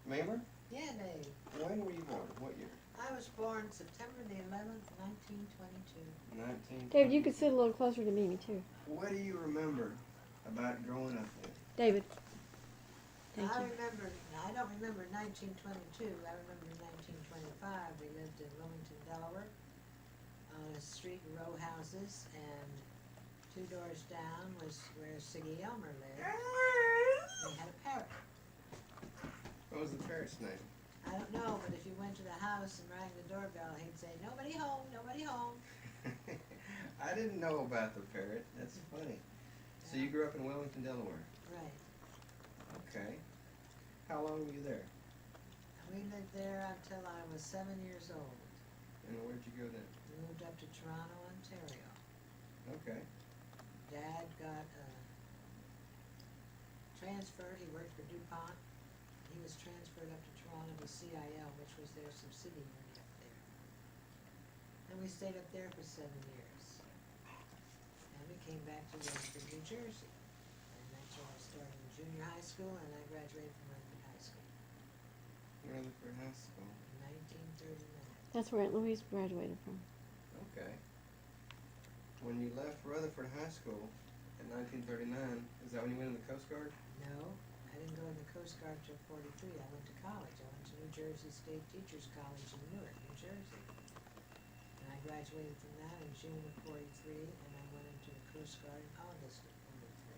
Mabel? Yeah, Dave. When were you born? What year? I was born September the 11th, 1922. 19. David, you could sit a little closer to Mimi, too. What do you remember about growing up then? David. Thank I you. remember, I don't remember 1922, I remember 1925. We lived in Wilmington, Delaware, on a street of row houses, and 2 doors down was where Siggy Elmer lived. They had a parrot. What was the parrot's name? I don't know, but if you went to the house and rang the doorbell, he'd say, "Nobody home, nobody home." I didn't know about the parrot. That's funny. So you grew up in Wilmington, Delaware? Right. Okay. How long were you there? We lived there until I was 7 years old. And where'd you go then? We moved up to Toronto, Ontario. Okay. Dad got transferred. He worked for DuPont. He was transferred up to Toronto to CIL, which was their subsidiary up there. And we stayed up there for 7 years. And we came back to Rutherford, New Jersey. And that's where I started in junior high school, and I graduated from Rutherford High School Rutherford High School. in 1939. That's where Aunt Louise graduated from. Okay. When you left Rutherford High School in 1939, is that when you went in the Coast Guard? No, I didn't go in the Coast Guard till 43. I went to college. I went to New Jersey State Teachers College in Newark, New Jersey. And I graduated from that in June of 43, and I went into the Coast Guard in August of 43.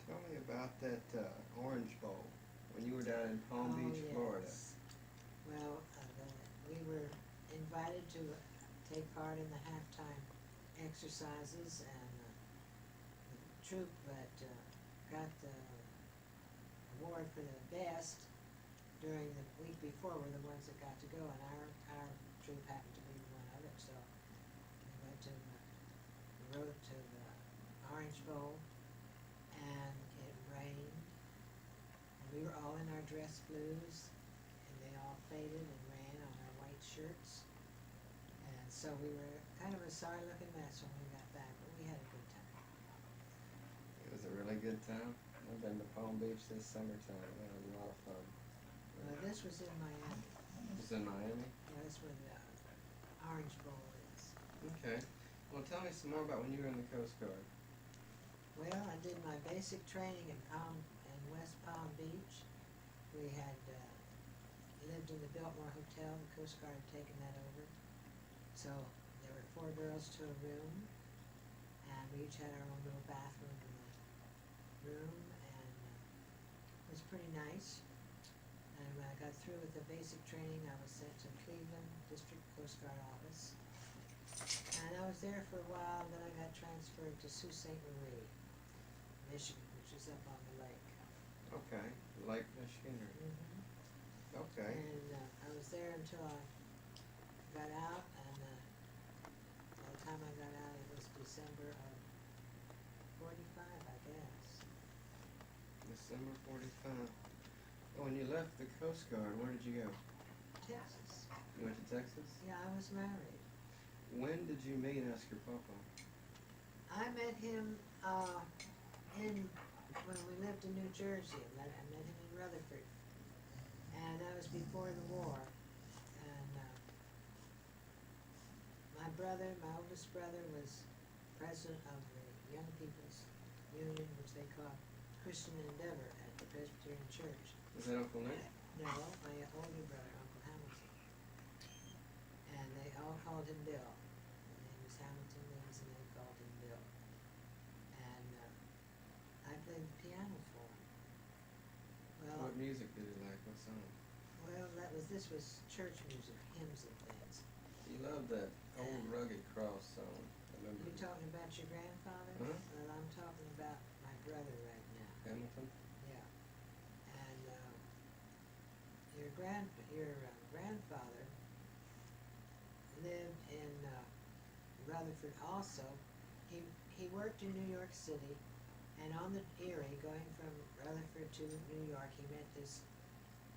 Tell me about that Orange Bowl when you were down in Palm Beach, Florida. Well, we were invited to take part in the halftime exercises, and the troop that got the award for the best during the week before were the ones that got to go, and our troop happened to be one of it, so we went to we rode to the Orange Bowl, and it rained, and we were all in our dress blues, and they all faded and ran on our white shirts, and so we were kind of a sorry-looking mess when we got back, but we had a good time. It was a really good time. I've been to Palm Beach this summertime. That was a lot of fun. This was in Miami. It was in Miami? Yeah, that's where the Orange Bowl is. Okay. Well, tell me some more about when you were in the Coast Guard. Well, I did my basic training in West Palm Beach. We had lived in the Biltmore Hotel. The Coast Guard had taken that over. So there were 4 girls to a room, and we each had our own little bathroom in the room, and it was pretty nice. And when I got through with the basic training, I was sent to Cleveland District Coast Guard Office. And I was there for a while, then I got transferred to Sault Ste. Marie, Michigan, which is up on the lake. Okay. Lake Michigan? Or... Okay. And I was there until I got out, and by the time I got out, it was December of 45, I guess. December 45. Oh, when you left the Coast Guard, where did you go? Texas. You went to Texas? Yeah, I was married. When did you meet Oscar Papa? I met him when we lived in New Jersey. I met him in Rutherford, and that was before the war. And my oldest brother, was president of the Young People's Union, which they call Christian Endeavor at the Presbyterian Church. Was that Uncle Nick? No, my older brother, Uncle Hamilton. And they all called him Bill. His name was Hamilton Mills, and they called him Bill. And I played the piano for him. Well, What music did he like? What song? well, this was church music, hymns and things. He loved that old rugged cross song. I remember. You talking about your grandfather? Huh? Well, I'm talking about my brother right now. Hamilton? Yeah. And your grandfather lived in Rutherford also. He worked in New York City, and on the Erie, going from Rutherford to New York, he met this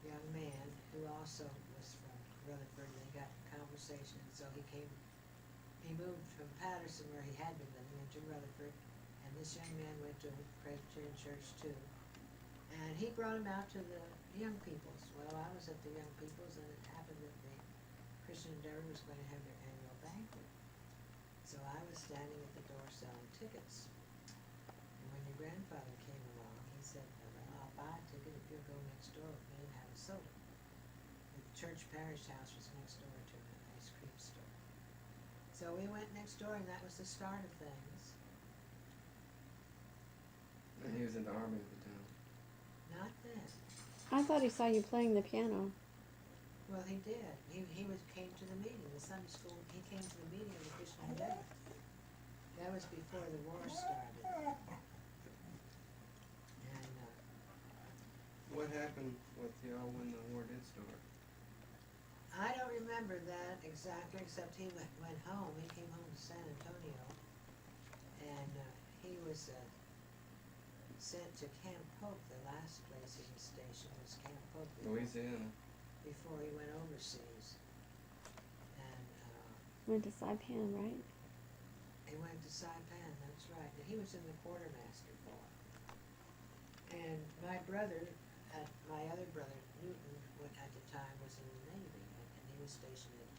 young man who also was from Rutherford, and they got in conversation, and so he moved from Patterson, where he had been living, into Rutherford, and this young man went to Presbyterian Church too. And he brought him out to the young people's. Well, I was at the young people's, and it happened that the Christian Endeavor was going to have their annual banquet. So I was standing at the door selling tickets. And when your grandfather came along, he said, well, I'll buy a ticket if you'll go next door with me and have a soda. The church parish house was next door to an ice cream store. So we went next door, and that was the start of things. And he was in the army at the time. Not then. I thought he saw you playing the piano. Well, he did. He came to the meeting, the Sunday school. He came to the meeting of the Christian Endeavor. That was before the war started. And What happened with y'all when the war did start? I don't remember that exactly, except he went home. He came home to San Antonio, and he was sent to Camp Pope. The last place he was stationed was Camp Pope Louisiana. before he went overseas. And Went to Saipan, right? he went to Saipan, that's right. And he was in the quartermaster corps. And my brother, my other brother, Newton, at the time was in the Navy, and he was stationed at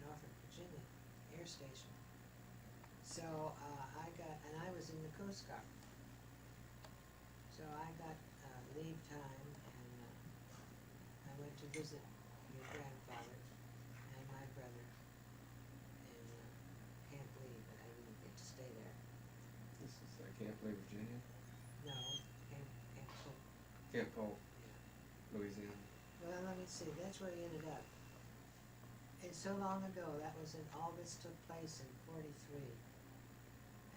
Norfolk, Virginia Air Station. So I was in the Coast Guard. So I got leave time, and I went to visit your grandfather and my brother in Camp Lee, but I didn't get to stay there. This is Camp Lee, Virginia. No, Camp Pope. Camp Polk, Yeah. Louisiana. Well, let me see, that's where he ended up. It's so long ago, that was in, all this took place in 43.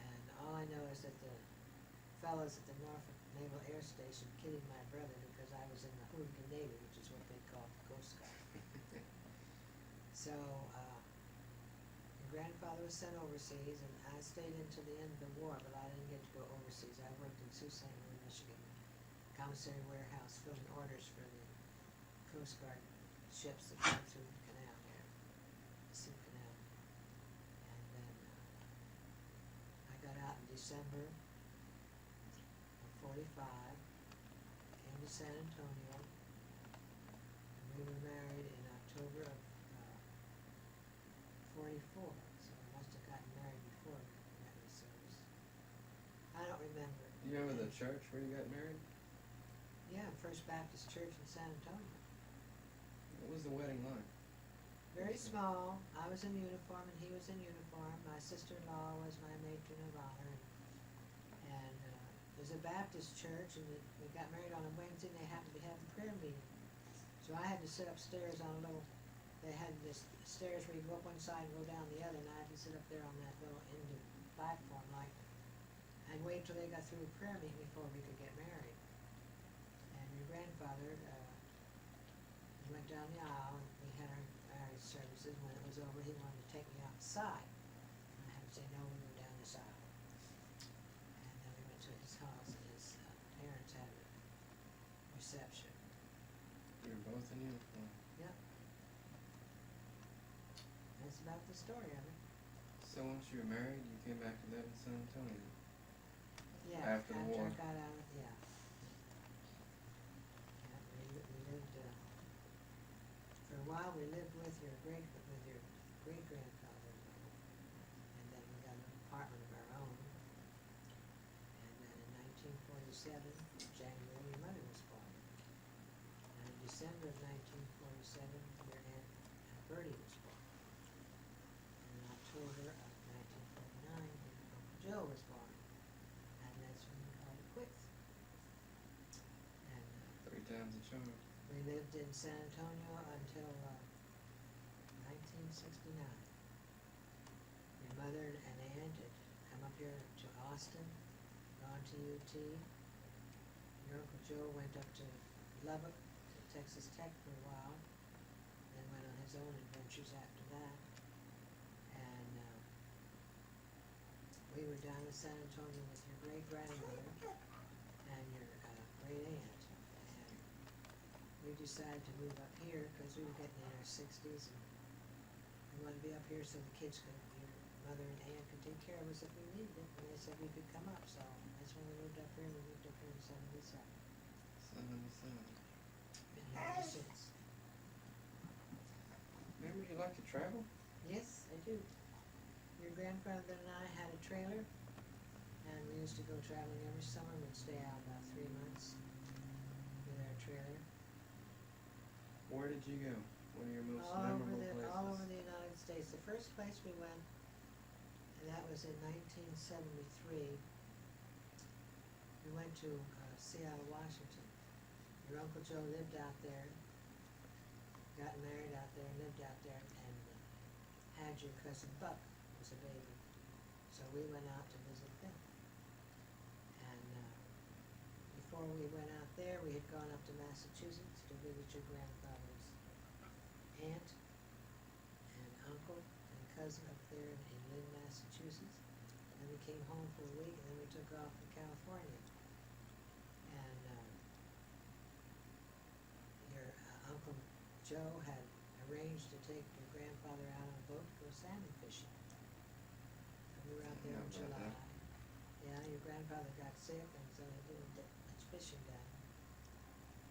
And all I know is that the fellows at the Norfolk Naval Air Station kidded my brother because I was in the Hooligan Navy, which is what they call the Coast Guard. So, your grandfather was sent overseas, and I stayed until the end of the war, but I didn't get to go overseas. I worked in Sault Ste. Marie, Michigan, commissary warehouse, filling orders for the Coast Guard ships that come through the canal here, the Sioux Canal. And then I got out in December of 45, came to San Antonio, and we were married in October of 44, so I must have gotten married before we met in service. I don't remember. Do you remember the church where you got married? Yeah, First Baptist Church in San Antonio. What was the wedding like? Very small. I was in uniform and he was in uniform. My sister-in-law was my matron of honor. And it was a Baptist church, and we got married on a Wednesday, and they happened to be having prayer meeting. So I had to sit upstairs on a little, they had this stairs where you go up one side and go down the other, and I had to sit up there on that little end of platform like, and wait till they got through prayer meeting before we could get married. And your grandfather, we went down the aisle, and we had our marriage services. When it was over, he wanted to take me outside. And I had to say, no, we go down this aisle. And then we went to his house, and his parents had a reception. You were both in uniform. Yep. That's about the story of it. So once you were married, you came back to live in San Antonio. Yeah, After the war. I got out of, yeah. Yeah, we lived, for a while we lived with your great-grandfather, and then we got an apartment of our own. And then in 1947, January, your mother was born. And in December of 1947, your Aunt Bertie was born. And in October of 1949, your Uncle Joe was born. And that's when we called it quits. And 3 times the charm. we lived in San Antonio until 1969. Your mother and aunt had come up here to Austin, gone to UT. Your Uncle Joe went up to Lubbock, to Texas Tech for a while, then went on his own adventures after that. And we were down in San Antonio with your great-grandmother and your great-aunt. And we decided to move up here because we were getting in our 60s, and we wanted to be up here so the kids could, your mother and aunt could take care of us if we needed it, and they said we could come up, so That's when we moved up here. We moved up here in '77. 77. Been here ever since. Remember you like to travel? Yes, I do. Your grandfather and I had a trailer, and we used to go traveling every summer. We'd stay out about 3 months with our trailer. Where did you go? What are your most All over memorable the places? all over the United States. The first place we went, and that was in 1973. We went to Seattle, Washington. Your Uncle Joe lived out there, got married out there, lived out there, and had your cousin Buck was a baby. So we went out to visit them. And before we went out there, we had gone up to Massachusetts to visit your grandfather's aunt and uncle and cousin up there in Lynn, Massachusetts. Then we came home for a week, and then we took off to California. And your Uncle Joe had arranged to take your grandfather out on a boat to go salmon fishing. And we were out there in How about July. that? Yeah, your grandfather got sick, and so they didn't get much fishing done.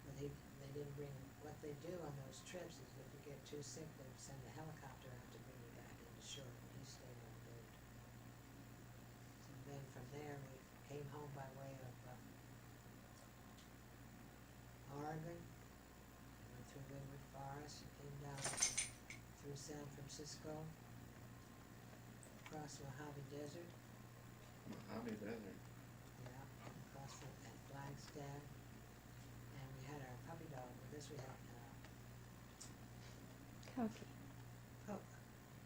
But they didn't bring, what they do on those trips is if you get too sick, they send a helicopter out to bring you back into shore, and he stayed on boat. So then from there, we came home by way of Oregon, went through Windward Forest, and came down through San Francisco, across the Mojave Desert, Mojave Desert. yeah, and across at Flagstaff. And we had our puppy dog with us. We had Cokie.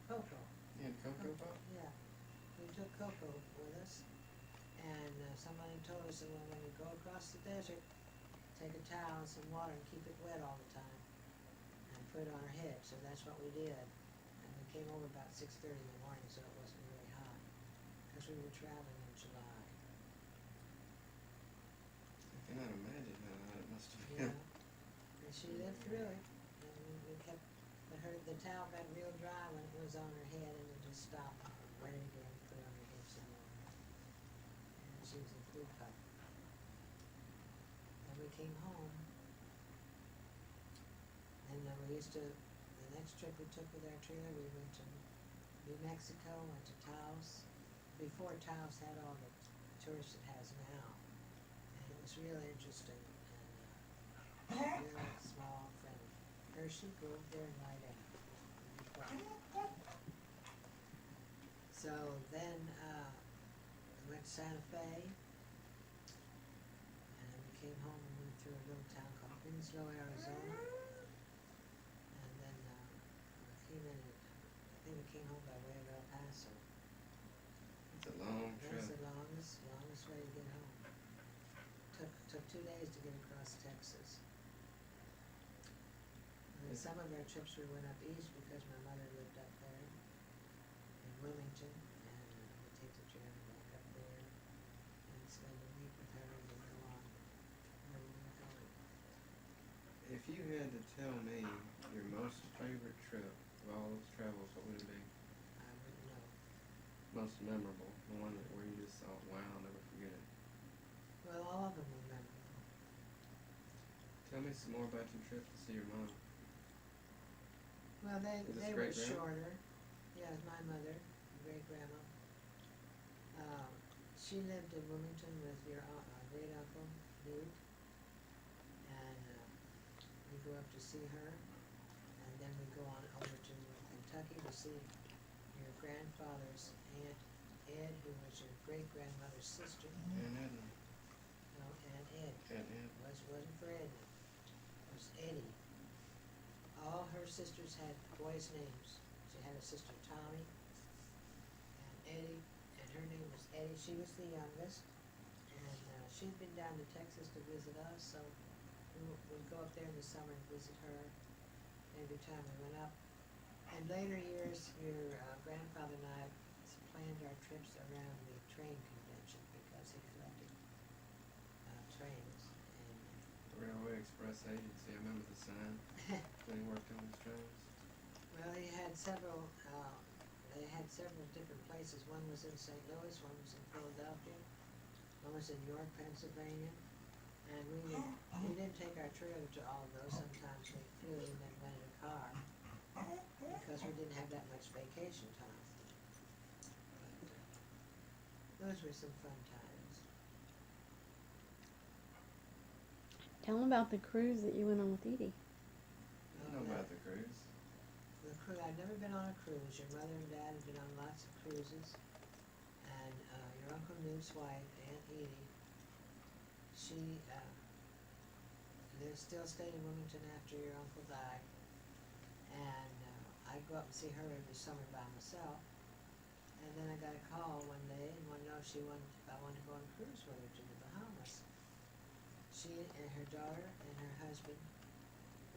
Coco. You had Cocoa Pop? Yeah, we took Coco with us, and somebody told us that when you go across the desert, take a towel and some water and keep it wet all the time, and put it on our head. So that's what we did. And we came over about 6:30 in the morning, so it wasn't really hot, because we were traveling in July. I cannot imagine how hot it must have Yeah, been. and she lived through it, and we kept, but the towel got real dry when it was on her head, and it just stopped, wet it again, put it on her head some more. And she was a food pup. Then we came home, and we used to, the next trip we took with our trailer, we went to New Mexico, went to Taos, before Taos had all the tourists it has now. And it was real interesting, and real small, friendly. Hershey, go over there and lie down. Be quiet. So then, we went to Santa Fe, and then we came home and went through a little town called Winslow, Arizona. And then, came in, I think we came home by way of El Paso. It's a long That trip. was the longest way to get home. Took 2 days to get across Texas. And then Yeah. some of our trips we went up east because my mother lived up there in Wilmington, and we'd take the trailer back up there and spend a week with her and then go on where we were going. If you had to tell me your most favorite trip of all those travels, what would it be? I wouldn't know. Most memorable, the one that where you just thought, wow, I'll never forget it. Well, all of them were memorable. Tell me some more about your trip to see your mom. Well, Is this they were great-grandma? shorter. Yeah, it was my mother, great grandma. She lived in Wilmington with your great uncle, Newt. And we go up to see her, and then we go on over to Kentucky to see your grandfather's aunt Ed, who was your great grandmother's sister. Aunt Edna. No, Aunt Ed. Aunt Ed. Wasn't for Edna. It was Eddie. All her sisters had boys' names. She had a sister Tommy and Eddie, and her name was Eddie. She was the youngest, and she'd been down to Texas to visit us, so we'd go up there in the summer and visit her every time we went up. In later years, your grandfather and I planned our trips around the train convention because he collected trains, and Railway Express Agency, I remember the sign when he worked on his trains. well, they had several different places. One was in St. Louis, one was in Philadelphia, one was in York, Pennsylvania, and we didn't take our trailer to all of those. Sometimes we flew and then rented a car because we didn't have that much vacation time. But, those were some fun times. Tell them about the cruise that you went on with Edie. I know about the cruise. The cruise, I'd never been on a cruise. Your mother and dad had been on lots of cruises. And your Uncle Newt's wife, Aunt Edie, she, they still stayed in Wilmington after your uncle died. And I'd go up and see her every summer by myself. And then I got a call one day and wanted to know if I wanted to go on a cruise with her to the Bahamas. She and her daughter and her husband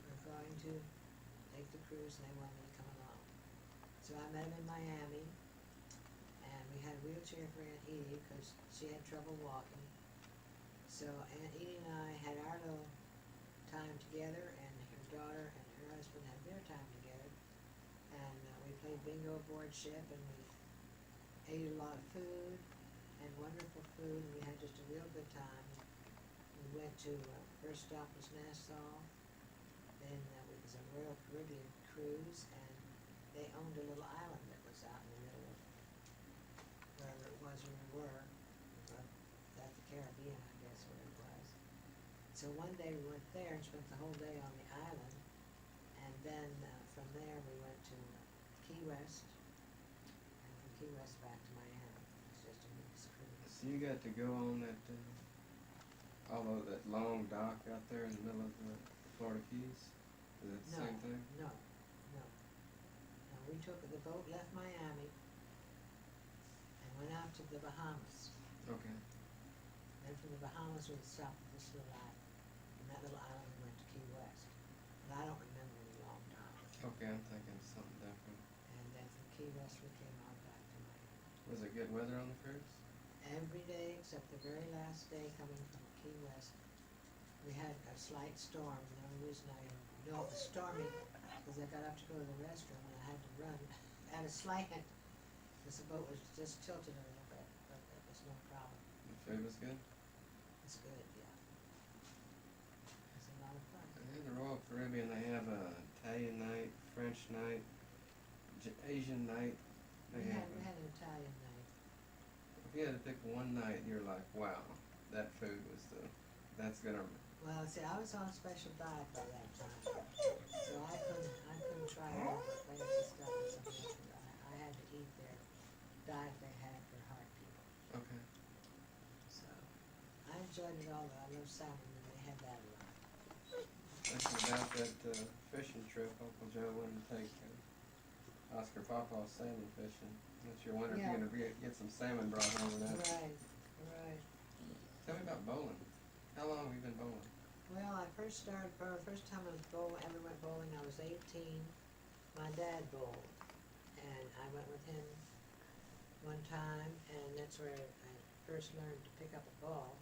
were going to take the cruise and they wanted me to come along. So I met them in Miami, and we had a wheelchair for Aunt Edie because she had trouble walking. So Aunt Edie and I had our little time together, and her daughter and her husband had their time together. And we played bingo aboard ship, and we ate a lot of food, and wonderful food, and we had just a real good time. We went to, first stop was Nassau, then it was a Royal Caribbean cruise, and they owned a little island that was out in the middle of wherever it was we were, at the Caribbean, I guess, where it was. So one day we went there and spent the whole day on the island, and then from there we went to Key West, and from Key West back to Miami. It's just a mixed cruise. So you got to go on that, that long dock out there in the middle of the Florida Keys? Is it the same thing? No. We took, the boat left Miami and went out to the Bahamas. Okay. Then from the Bahamas we stopped at this little island. From that little island we went to Key West. But I don't remember any long time. Okay, I'm thinking of something different. And then from Key West we came on back to Miami. Was it good weather on the cruise? Every day except the very last day coming from Key West, we had a slight storm. And the only reason I know it was stormy because I got up to go to the restroom and I had to run at a slant because the boat was just tilted a little bit, but that was no problem. The food was good? It's good, yeah. It was a lot of fun. In the Royal Caribbean, they have a Italian night, French night, Asian night. We had an Italian night. If you had to pick one night, you're like, wow, that food was that's gonna. Well, see, I was on a special diet by that time, so I couldn't try all the fancy stuff and something else. I had to eat their diet they had for heart people. Okay. So I enjoyed it all. I love salmon, and they had that a lot. Thinking about that fishing trip Uncle Joe wanted to take Oscar Pawpaw salmon fishing. Don't you wonder if Yeah. you're gonna get some salmon brought home with that? Right. Tell me about bowling. How long have you been bowling? Well, I first time I ever went bowling, I was 18. My dad bowled, and I went with him one time, and that's where I first learned to pick up a ball.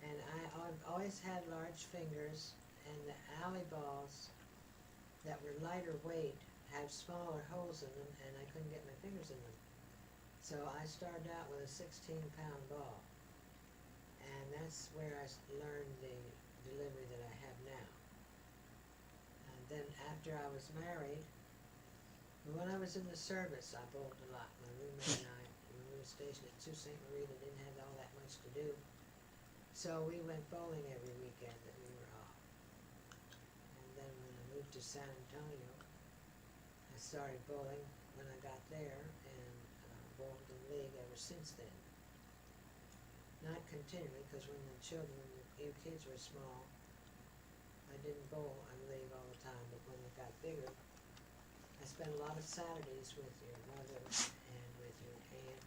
And I've always had large fingers, and the alley balls that were lighter weight had smaller holes in them, and I couldn't get my fingers in them. So I started out with a 16-pound ball, and that's where I learned the delivery that I have now. And then after I was married, when I was in the service, I bowled a lot. My roommate and I, when we were stationed at Sault Ste. Marie, they didn't have all that much to do. So we went bowling every weekend that we were off. And then when I moved to San Antonio, I started bowling when I got there, and bowled in the league ever since then. Not continually, because when you kids were small, I didn't bowl in the league all the time, but when it got bigger, I spent a lot of Saturdays with your mother and with your aunt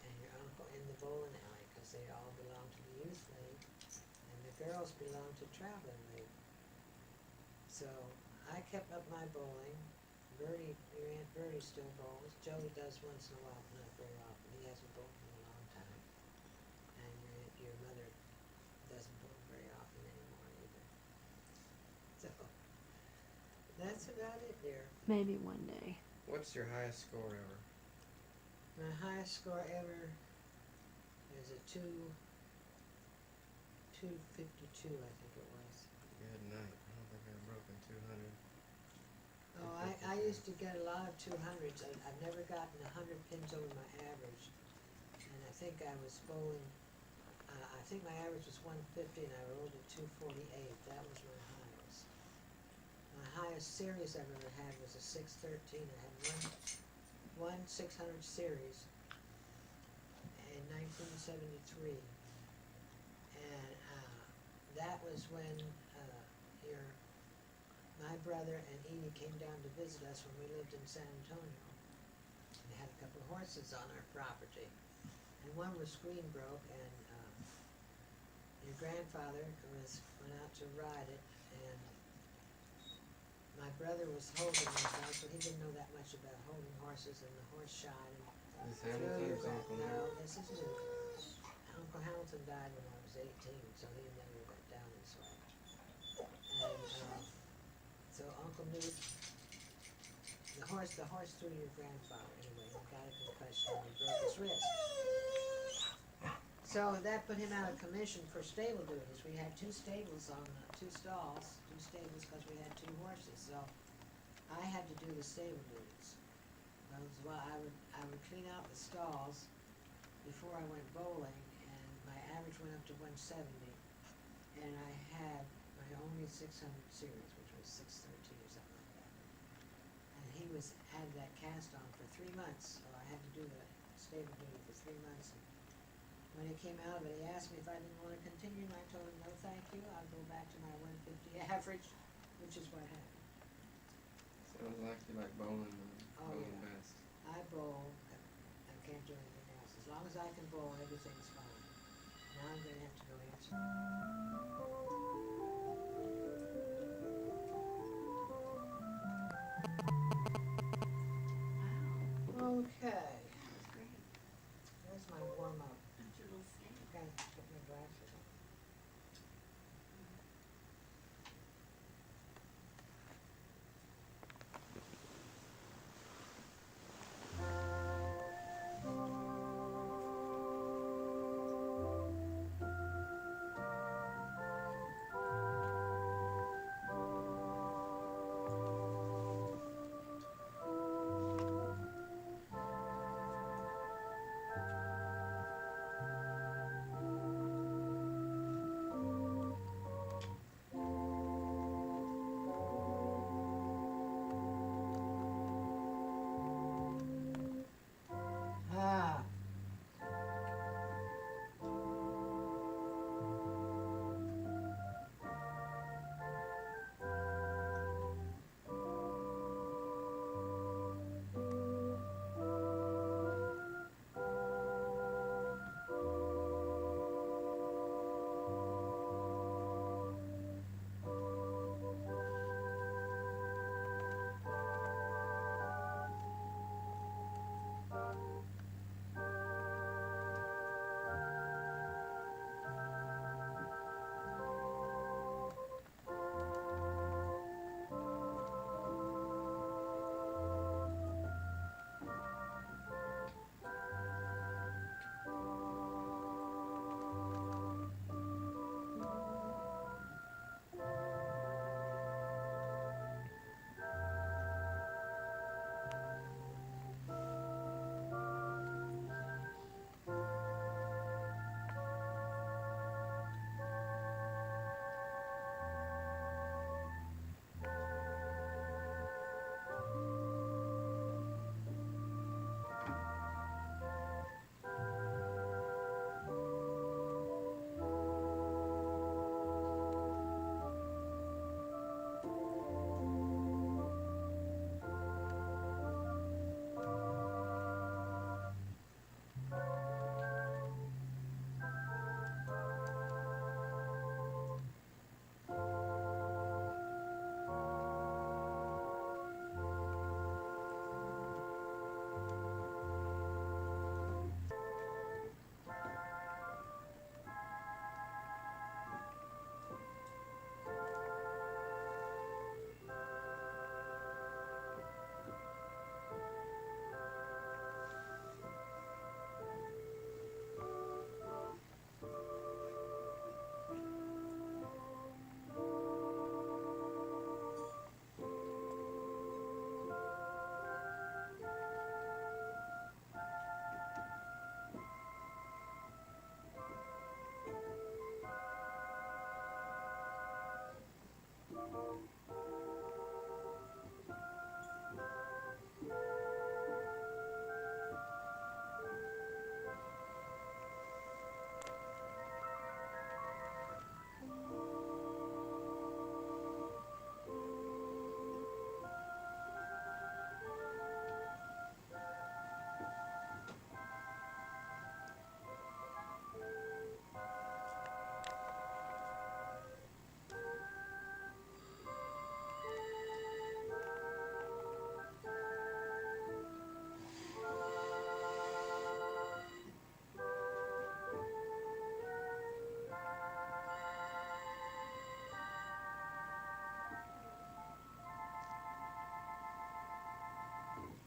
and your uncle in the bowling alley, because they all belonged to the youth league, and the girls belonged to traveling league. So I kept up my bowling. Bertie, your Aunt Bertie still bowls. Joey does once in a while, but not very often. He hasn't bowled in a long time. And your mother doesn't bowl very often anymore either. So that's about it, dear. Maybe one day. What's your highest score ever? My highest score ever is it 252, I think it was. Good night. I don't think I've broken 200. Oh, I used to get a lot of 200s. I've never gotten 100 pins over my average. And I think I was bowling, I think my average was 150 and I rolled at 248. That was my highest. My highest series I've ever had was a 613. I had one 600 series in 1973. And that was when my brother and Edie came down to visit us when we lived in San Antonio. They had a couple of horses on our property, and one was screen broke, and your grandfather went out to ride it, and my brother was holding the horse, so he didn't know that much about holding horses, and the horse shied and Is Hamilton's uncle no, now? this is new. Uncle Hamilton died when I was 18, so he never got down this way. And so Uncle Newt, the horse threw your grandfather anyway. He got a concussion and he broke his wrist. So that put him out of commission for stable duties. We had two stables on two stalls, because we had two horses. So I had to do the stable duties. Well, I would clean out the stalls before I went bowling, and my average went up to 170, and I had my only 600 series, which was 613 or something like that. And he had that cast on for 3 months, so I had to do the stable duty for 3 months. And when he came out of it, he asked me if I didn't want to continue, and I told him, no thank you, I'll go back to my 150 average, which is what happened. Sounds like you like bowling and Oh, bowling yeah. best. I bowl, I can't do anything else. As long as I can bowl, everything's fine. Now I'm gonna have to go answer. Okay, there's my warm-up. Gotta put my glasses on.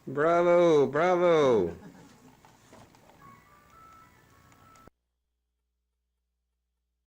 Bravo, bravo.